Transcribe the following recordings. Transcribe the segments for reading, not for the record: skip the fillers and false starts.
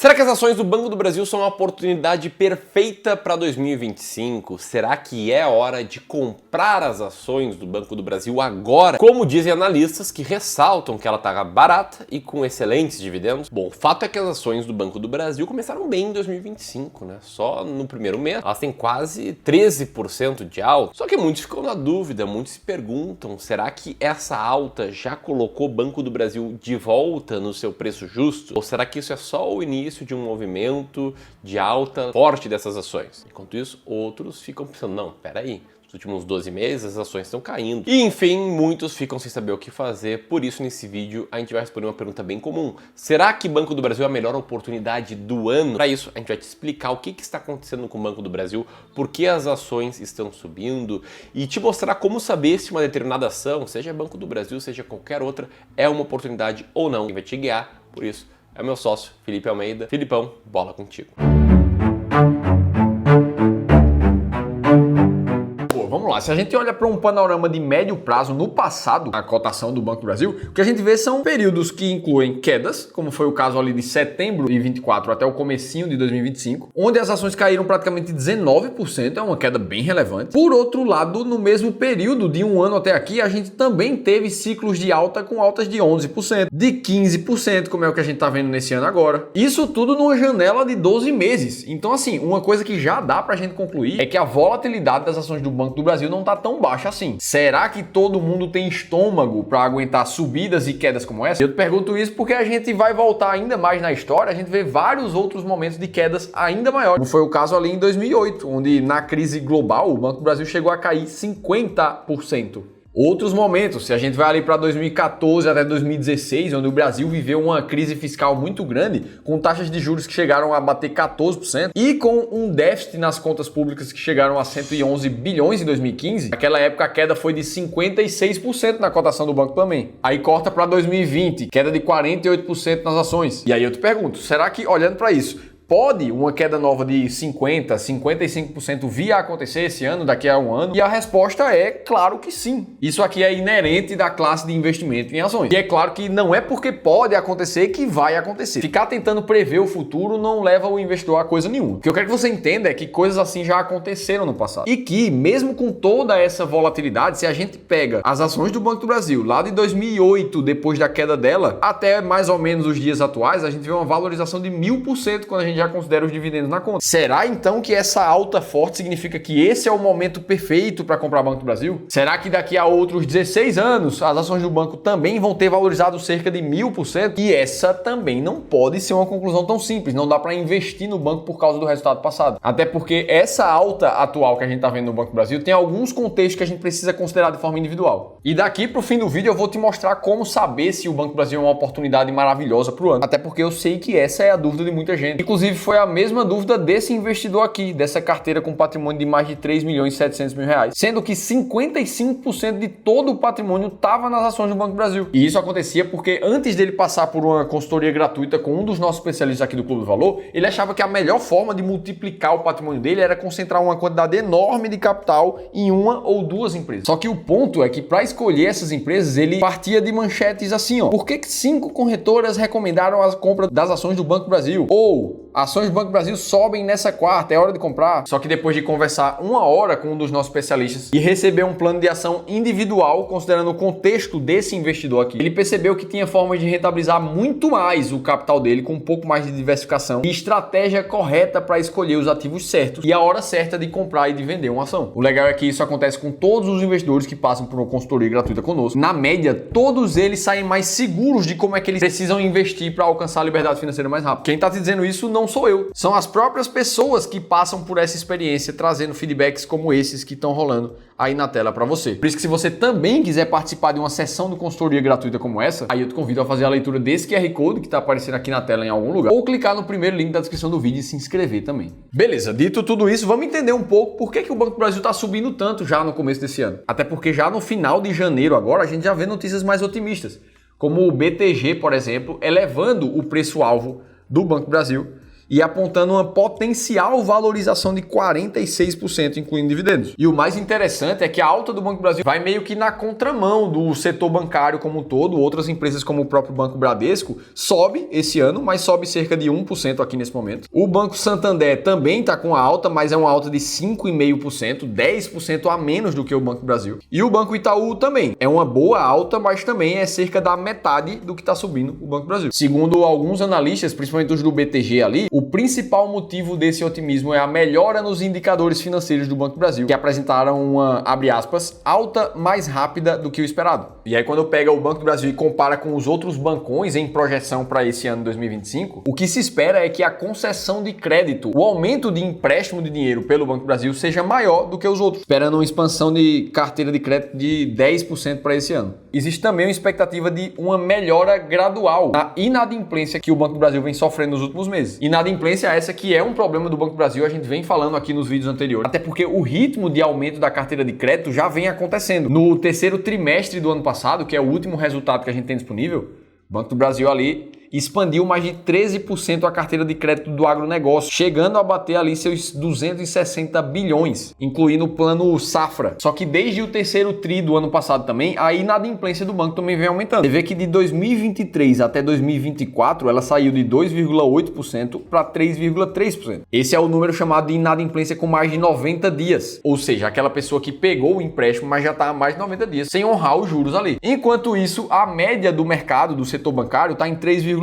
Será que as ações do Banco do Brasil são a oportunidade perfeita para 2025? Será que é hora de comprar as ações do Banco do Brasil agora? Como dizem analistas que ressaltam que ela está barata e com excelentes dividendos. Bom, o fato é que as ações do Banco do Brasil começaram bem em 2025, né? Só no primeiro mês elas têm quase 13% de alta. Só que muitos ficam na dúvida, muitos se perguntam, será que essa alta já colocou o Banco do Brasil de volta no seu preço justo? Ou será que isso é só o início de um movimento de alta forte dessas ações? Enquanto isso, outros ficam pensando, não, peraí, nos últimos 12 meses as ações estão caindo. E enfim, muitos ficam sem saber o que fazer, por isso nesse vídeo a gente vai responder uma pergunta bem comum. Será que Banco do Brasil é a melhor oportunidade do ano? Para isso, a gente vai te explicar o que está acontecendo com o Banco do Brasil, por que as ações estão subindo e te mostrar como saber se uma determinada ação, seja Banco do Brasil, seja qualquer outra, é uma oportunidade ou não. Quem vai te guiar, por isso, é o meu sócio, Felipe Almeida. Filipão, bola contigo. Vamos lá, se a gente olha para um panorama de médio prazo no passado, a cotação do Banco do Brasil, o que a gente vê são períodos que incluem quedas, como foi o caso ali de setembro de 24 até o comecinho de 2025, onde as ações caíram praticamente 19%, é uma queda bem relevante. Por outro lado, no mesmo período de um ano até aqui, a gente também teve ciclos de alta com altas de 11%, de 15%, como é o que a gente está vendo nesse ano agora. Isso tudo numa janela de 12 meses. Então, assim, uma coisa que já dá para a gente concluir é que a volatilidade das ações do Banco do Brasil não tá tão baixa assim. Será que todo mundo tem estômago para aguentar subidas e quedas como essa? Eu te pergunto isso porque a gente vai voltar ainda mais na história, a gente vê vários outros momentos de quedas ainda maiores. Como foi o caso ali em 2008, onde na crise global o Banco do Brasil chegou a cair 50%. Outros momentos, se a gente vai ali para 2014 até 2016, onde o Brasil viveu uma crise fiscal muito grande, com taxas de juros que chegaram a bater 14% e com um déficit nas contas públicas que chegaram a 111 bilhões em 2015, naquela época a queda foi de 56% na cotação do banco também. Aí corta para 2020, queda de 48% nas ações. E aí eu te pergunto, será que olhando para isso, pode uma queda nova de 50%, 55% vir a acontecer esse ano, daqui a um ano? E a resposta é claro que sim. Isso aqui é inerente da classe de investimento em ações. E é claro que não é porque pode acontecer que vai acontecer. Ficar tentando prever o futuro não leva o investidor a coisa nenhuma. O que eu quero que você entenda é que coisas assim já aconteceram no passado. E que, mesmo com toda essa volatilidade, se a gente pega as ações do Banco do Brasil lá de 2008, depois da queda dela, até mais ou menos os dias atuais, a gente vê uma valorização de 1000% quando a gente já considera os dividendos na conta. Será então que essa alta forte significa que esse é o momento perfeito para comprar Banco do Brasil? Será que daqui a outros 16 anos as ações do banco também vão ter valorizado cerca de 1000%? E essa também não pode ser uma conclusão tão simples. Não dá para investir no banco por causa do resultado passado. Até porque essa alta atual que a gente está vendo no Banco do Brasil tem alguns contextos que a gente precisa considerar de forma individual. E daqui para o fim do vídeo eu vou te mostrar como saber se o Banco do Brasil é uma oportunidade maravilhosa para o ano. Até porque eu sei que essa é a dúvida de muita gente. Inclusive foi a mesma dúvida desse investidor aqui, dessa carteira com patrimônio de mais de 3 milhões e 700 mil reais, sendo que 55% de todo o patrimônio estava nas ações do Banco do Brasil. E isso acontecia porque antes dele passar por uma consultoria gratuita com um dos nossos especialistas aqui do Clube do Valor, ele achava que a melhor forma de multiplicar o patrimônio dele era concentrar uma quantidade enorme de capital em uma ou duas empresas. Só que o ponto é que para escolher essas empresas, ele partia de manchetes assim, ó. Por que 5 corretoras recomendaram a compra das ações do Banco do Brasil? Ou ações do Banco do Brasil sobem nessa quarta, é hora de comprar. Só que depois de conversar uma hora com um dos nossos especialistas e receber um plano de ação individual, considerando o contexto desse investidor aqui, ele percebeu que tinha formas de rentabilizar muito mais o capital dele com um pouco mais de diversificação e estratégia correta para escolher os ativos certos e a hora certa de comprar e de vender uma ação. O legal é que isso acontece com todos os investidores que passam por uma consultoria gratuita conosco. Na média, todos eles saem mais seguros de como é que eles precisam investir para alcançar a liberdade financeira mais rápido. Quem está te dizendo isso não sou eu. São as próprias pessoas que passam por essa experiência, trazendo feedbacks como esses que estão rolando aí na tela para você. Por isso que se você também quiser participar de uma sessão de consultoria gratuita como essa, aí eu te convido a fazer a leitura desse QR Code que está aparecendo aqui na tela em algum lugar, ou clicar no primeiro link da descrição do vídeo e se inscrever também. Beleza, dito tudo isso, vamos entender um pouco por que o Banco do Brasil está subindo tanto já no começo desse ano. Até porque já no final de janeiro agora, a gente já vê notícias mais otimistas, como o BTG, por exemplo, elevando o preço-alvo do Banco do Brasil e apontando uma potencial valorização de 46%, incluindo dividendos. E o mais interessante é que a alta do Banco do Brasil vai meio que na contramão do setor bancário como um todo. Outras empresas como o próprio Banco Bradesco sobe esse ano, mas sobe cerca de 1% aqui nesse momento. O Banco Santander também está com alta, mas é uma alta de 5,5%, 10% a menos do que o Banco do Brasil. E o Banco Itaú também é uma boa alta, mas também é cerca da metade do que está subindo o Banco do Brasil. Segundo alguns analistas, principalmente os do BTG ali, o principal motivo desse otimismo é a melhora nos indicadores financeiros do Banco do Brasil, que apresentaram uma, abre aspas, alta mais rápida do que o esperado. E aí quando pega o Banco do Brasil e compara com os outros bancões em projeção para esse ano 2025, o que se espera é que a concessão de crédito, o aumento de empréstimo de dinheiro pelo Banco do Brasil seja maior do que os outros, esperando uma expansão de carteira de crédito de 10% para esse ano. Existe também uma expectativa de uma melhora gradual na inadimplência que o Banco do Brasil vem sofrendo nos últimos meses. Inadimplência essa que é um problema do Banco do Brasil, a gente vem falando aqui nos vídeos anteriores, até porque o ritmo de aumento da carteira de crédito já vem acontecendo. No terceiro trimestre do ano passado, que é o último resultado que a gente tem disponível, o Banco do Brasil ali expandiu mais de 13% a carteira de crédito do agronegócio, chegando a bater ali seus 260 bilhões, incluindo o plano Safra. Só que desde o terceiro tri do ano passado também, a inadimplência do banco também vem aumentando. Você vê que de 2023 até 2024, ela saiu de 2,8% para 3,3%. Esse é o número chamado de inadimplência com mais de 90 dias. Ou seja, aquela pessoa que pegou o empréstimo, mas já está há mais de 90 dias, sem honrar os juros ali. Enquanto isso, a média do mercado, do setor bancário, está em 3,2%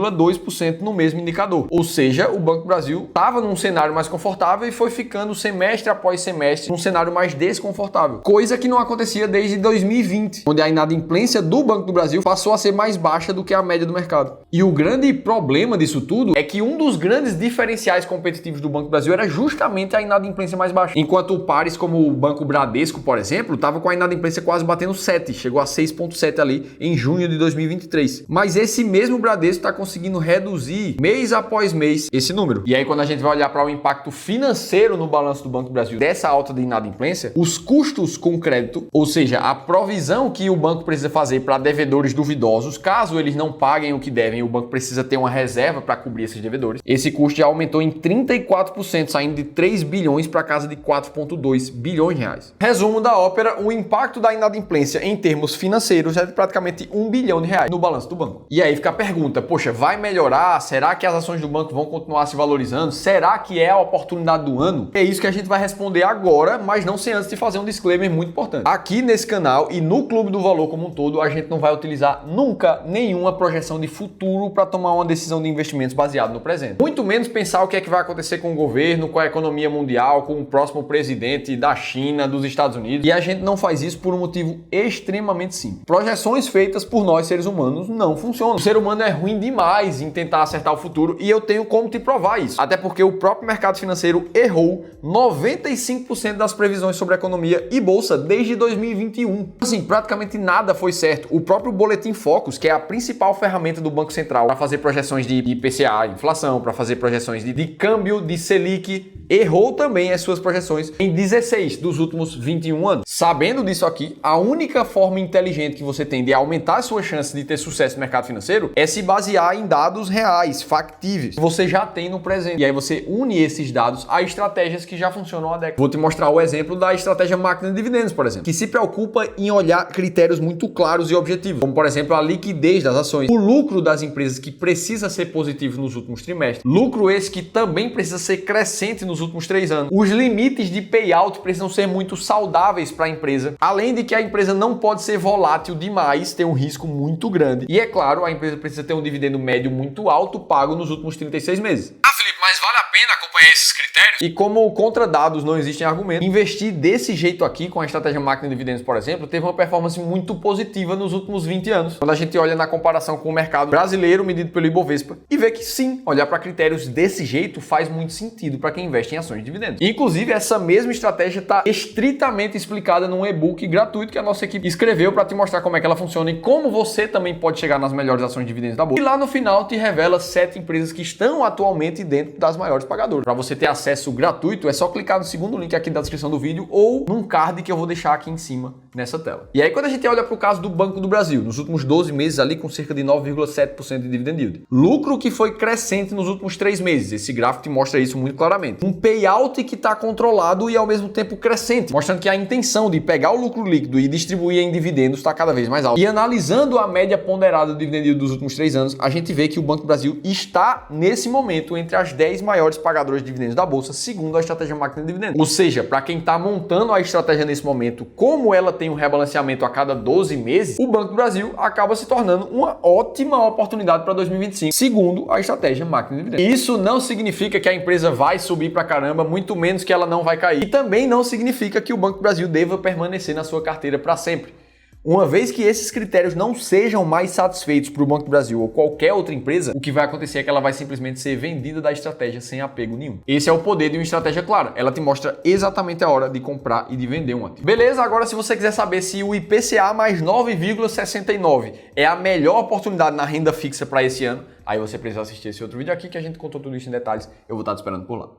no mesmo indicador. Ou seja, o Banco do Brasil estava num cenário mais confortável e foi ficando semestre após semestre num cenário mais desconfortável. Coisa que não acontecia desde 2020, onde a inadimplência do Banco do Brasil passou a ser mais baixa do que a média do mercado. E o grande problema disso tudo é que um dos grandes diferenciais competitivos do Banco do Brasil era justamente a inadimplência mais baixa. Enquanto pares como o Banco Bradesco, por exemplo, estava com a inadimplência quase batendo 7, chegou a 6,7 ali em junho de 2023. Mas esse mesmo Bradesco está conseguindo reduzir mês após mês esse número. E aí quando a gente vai olhar para o impacto financeiro no balanço do Banco do Brasil dessa alta de inadimplência, os custos com crédito, ou seja, a provisão que o banco precisa fazer para devedores duvidosos, caso eles não paguem o que devem, o banco precisa ter uma reserva para cobrir esses devedores. Esse custo já aumentou em 34%, saindo de 3 bilhões para casa de 4,2 bilhões de reais. Resumo da ópera, o impacto da inadimplência em termos financeiros é de praticamente 1 bilhão de reais no balanço do banco. E aí fica a pergunta, poxa, vai melhorar? Será que as ações do banco vão continuar se valorizando? Será que é a oportunidade do ano? É isso que a gente vai responder agora, mas não sem antes de fazer um disclaimer muito importante. Aqui nesse canal e no Clube do Valor como um todo, a gente não vai utilizar nunca nenhuma projeção de futuro para tomar uma decisão de investimentos baseado no presente. Muito menos pensar o que é que vai acontecer com o governo, com a economia mundial, com o próximo presidente da China, dos Estados Unidos. E a gente não faz isso por um motivo extremamente simples. Projeções feitas por nós, seres humanos, não funcionam. O ser humano é ruim demais em tentar acertar o futuro e eu tenho como te provar isso. Até porque o próprio mercado financeiro errou 95% das previsões sobre a economia e bolsa desde 2021. Assim, praticamente nada foi certo. O próprio Boletim Focus, que é a principal ferramenta do Banco Central para fazer projeções de IPCA, inflação, para fazer projeções de câmbio, de Selic, errou também as suas projeções em 16 dos últimos 21 anos. Sabendo disso aqui, a única forma inteligente que você tem de aumentar a sua chance de ter sucesso no mercado financeiro é se basear em dados reais, factíveis, que você já tem no presente. E aí você une esses dados a estratégias que já funcionam há décadas. Vou te mostrar o exemplo da estratégia máquina de dividendos, por exemplo, que se preocupa em olhar critérios muito claros e objetivos, como por exemplo a liquidez das ações, o lucro das empresas que precisa ser positivo nos últimos trimestres, lucro esse que também precisa ser crescente nos últimos 3 anos, os limites de payout precisam ser muito saudáveis para a empresa, além de que a empresa não pode ser volátil demais, ter um risco muito grande, e é claro, a empresa precisa ter um dividendo médio muito alto pago nos últimos 36 meses. Felipe, mas vale a pena acompanhar esses critérios? E como contra dados não existem argumentos, investir desse jeito aqui, com a estratégia máquina de dividendos, por exemplo, teve uma performance muito positiva nos últimos 20 anos. Quando a gente olha na comparação com o mercado brasileiro medido pelo Ibovespa e vê que sim, olhar para critérios desse jeito faz muito sentido para quem investe em ações de dividendos. Inclusive, essa mesma estratégia está estritamente explicada num e-book gratuito que a nossa equipe escreveu para te mostrar como é que ela funciona e como você também pode chegar nas melhores ações de dividendos da bolsa. E lá no final te revela 7 empresas que estão atualmente dentro das maiores pagadoras. Para você ter acesso gratuito, é só clicar no segundo link aqui da descrição do vídeo ou num card que eu vou deixar aqui em cima nessa tela. E aí quando a gente olha para o caso do Banco do Brasil, nos últimos 12 meses ali com cerca de 9,7% de dividend yield. Lucro que foi crescente nos últimos 3 meses. Esse gráfico te mostra isso muito claramente. Um payout que está controlado e ao mesmo tempo crescente, mostrando que a intenção de pegar o lucro líquido e distribuir em dividendos está cada vez mais alta. E analisando a média ponderada do dividend yield dos últimos 3 anos, a gente vê que o Banco do Brasil está nesse momento entre as 10 maiores pagadoras de dividendos da bolsa, segundo a estratégia máquina de dividendos. Ou seja, para quem está montando a estratégia nesse momento, como ela tem um rebalanceamento a cada 12 meses, o Banco do Brasil acaba se tornando uma ótima oportunidade para 2025, segundo a estratégia máquina de dividendos. Isso não significa que a empresa vai subir para caramba, muito menos que ela não vai cair. E também não significa que o Banco do Brasil deva permanecer na sua carteira para sempre. Uma vez que esses critérios não sejam mais satisfeitos para o Banco do Brasil ou qualquer outra empresa, o que vai acontecer é que ela vai simplesmente ser vendida da estratégia sem apego nenhum. Esse é o poder de uma estratégia clara. Ela te mostra exatamente a hora de comprar e de vender um ativo. Beleza? Agora se você quiser saber se o IPCA mais 9,69 é a melhor oportunidade na renda fixa para esse ano, aí você precisa assistir esse outro vídeo aqui que a gente contou tudo isso em detalhes. Eu vou estar te esperando por lá.